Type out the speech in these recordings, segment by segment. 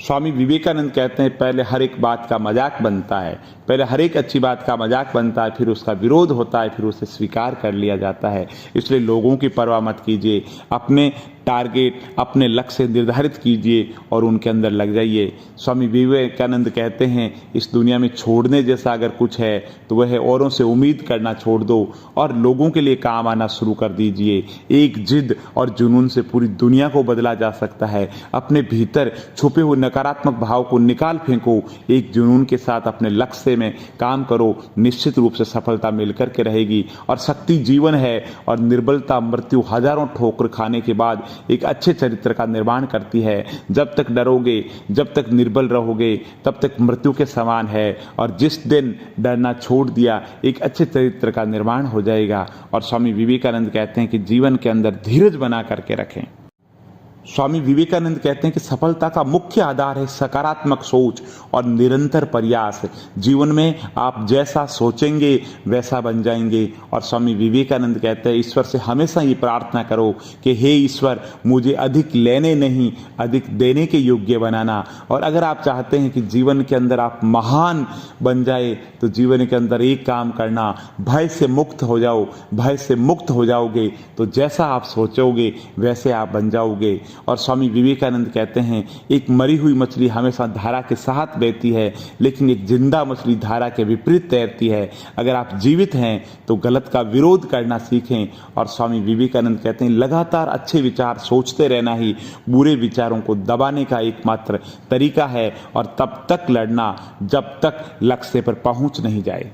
स्वामी विवेकानंद कहते हैं पहले हर एक बात का मजाक बनता है, पहले हर एक अच्छी बात का मजाक बनता है, फिर उसका विरोध होता है, फिर उसे स्वीकार कर लिया जाता है। इसलिए लोगों की परवाह मत कीजिए, अपने टारगेट, अपने लक्ष्य निर्धारित कीजिए और उनके अंदर लग जाइए। स्वामी विवेकानंद कहते हैं इस दुनिया में छोड़ने जैसा अगर कुछ है तो वह है औरों से उम्मीद करना छोड़ दो और लोगों के लिए काम आना शुरू कर दीजिए। एक जिद और जुनून से पूरी दुनिया को बदला जा सकता है। अपने भीतर छुपे हुए नकारात्मक भाव को निकाल फेंको, एक जुनून के साथ अपने लक्ष्य में काम करो, निश्चित रूप से सफलता मिलकर के रहेगी। और शक्ति जीवन है और निर्बलता मृत्यु हजारों ठोकर खाने के बाद एक अच्छे चरित्र का निर्माण करती है। जब तक डरोगे, जब तक निर्बल रहोगे, तब तक मृत्यु के समान है। और जिस दिन डरना छोड़ दिया, एक अच्छे चरित्र का निर्माण हो जाएगा। और स्वामी विवेकानंद कहते हैं कि जीवन के अंदर धीरज बना करके रखें। स्वामी विवेकानंद कहते हैं कि सफलता का मुख्य आधार है सकारात्मक सोच और निरंतर प्रयास। जीवन में आप जैसा सोचेंगे वैसा बन जाएंगे। और स्वामी विवेकानंद कहते हैं ईश्वर से हमेशा ये प्रार्थना करो कि हे ईश्वर, मुझे अधिक लेने नहीं, अधिक देने के योग्य बनाना। और अगर आप चाहते हैं कि जीवन के अंदर आप महान बन जाए तो जीवन के अंदर एक काम करना, भय से मुक्त हो जाओ। भय से मुक्त हो जाओगे तो जैसा आप सोचोगे वैसे आप बन जाओगे। और स्वामी विवेकानंद कहते हैं एक मरी हुई मछली हमेशा धारा के साथ बहती है, लेकिन एक जिंदा मछली धारा के विपरीत तैरती है। अगर आप जीवित हैं तो गलत का विरोध करना सीखें। और स्वामी विवेकानंद कहते हैं लगातार अच्छे विचार सोचते रहना ही बुरे विचारों को दबाने का एकमात्र तरीका है, और तब तक लड़ना जब तक लक्ष्य पर पहुंच नहीं जाए।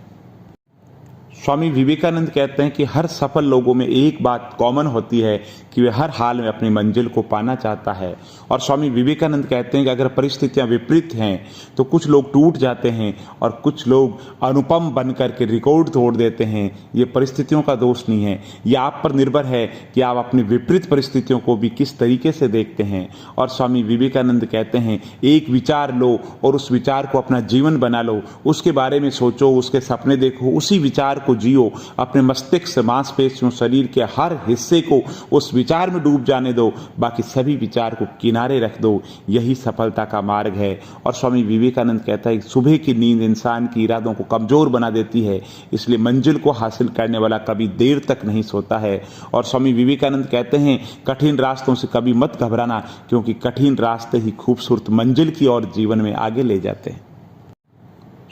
स्वामी विवेकानंद कहते हैं कि हर सफल लोगों में एक बात कॉमन होती है कि वे हर हाल में अपनी मंजिल को पाना चाहता है। और स्वामी विवेकानंद कहते हैं कि अगर परिस्थितियां विपरीत हैं तो कुछ लोग टूट जाते हैं और कुछ लोग अनुपम बनकर के रिकॉर्ड तोड़ देते हैं। ये परिस्थितियों का दोष नहीं है, ये आप पर निर्भर है कि आप अपनी विपरीत परिस्थितियों को भी किस तरीके से देखते हैं। और स्वामी विवेकानंद कहते हैं एक विचार लो और उस विचार को अपना जीवन बना लो, उसके बारे में सोचो, उसके सपने देखो, उसी विचार को जियो। अपने मस्तिष्क, मांसपेशियों, शरीर के हर हिस्से को उस विचार में डूब जाने दो, बाकी सभी विचार को किनारे रख दो। यही सफलता का मार्ग है। और स्वामी विवेकानंद कहता है सुबह की नींद इंसान की इरादों को कमजोर बना देती है, इसलिए मंजिल को हासिल करने वाला कभी देर तक नहीं सोता है। और स्वामी विवेकानंद कहते हैं कठिन रास्तों से कभी मत घबराना, क्योंकि कठिन रास्ते ही खूबसूरत मंजिल की ओर जीवन में आगे ले जाते हैं।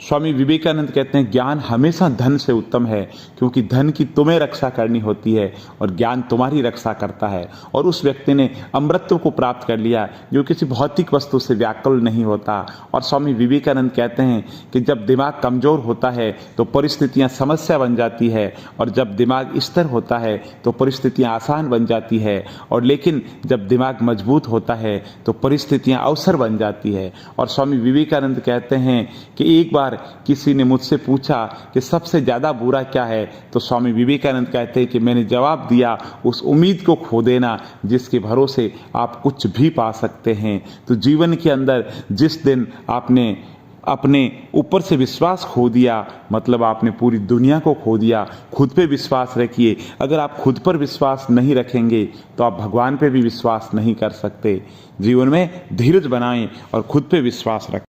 स्वामी विवेकानंद कहते हैं ज्ञान हमेशा धन से उत्तम है, क्योंकि धन की तुम्हें रक्षा करनी होती है और ज्ञान तुम्हारी रक्षा करता है। और उस व्यक्ति ने अमृतत्व को प्राप्त कर लिया जो किसी भौतिक वस्तु से व्याकुल नहीं होता। और स्वामी विवेकानंद कहते हैं कि जब दिमाग कमजोर होता है तो परिस्थितियां समस्या बन जाती है, और जब दिमाग स्थिर होता है तो परिस्थितियां आसान बन जाती है। और लेकिन जब दिमाग मजबूत होता है तो परिस्थितियां अवसर बन जाती है। और स्वामी विवेकानंद कहते हैं कि एक बार किसी ने मुझसे पूछा कि सबसे ज्यादा बुरा क्या है, तो स्वामी विवेकानंद कहते हैं कि मैंने जवाब दिया उस उम्मीद को खो देना जिसके भरोसे आप कुछ भी पा सकते हैं। तो जीवन के अंदर जिस दिन आपने अपने ऊपर से विश्वास खो दिया, मतलब आपने पूरी दुनिया को खो दिया। खुद पे विश्वास रखिए। अगर आप खुद पर विश्वास नहीं रखेंगे तो आप भगवान पे भी विश्वास नहीं कर सकते। जीवन में धीरज बनाएं और खुद पे विश्वास रखें।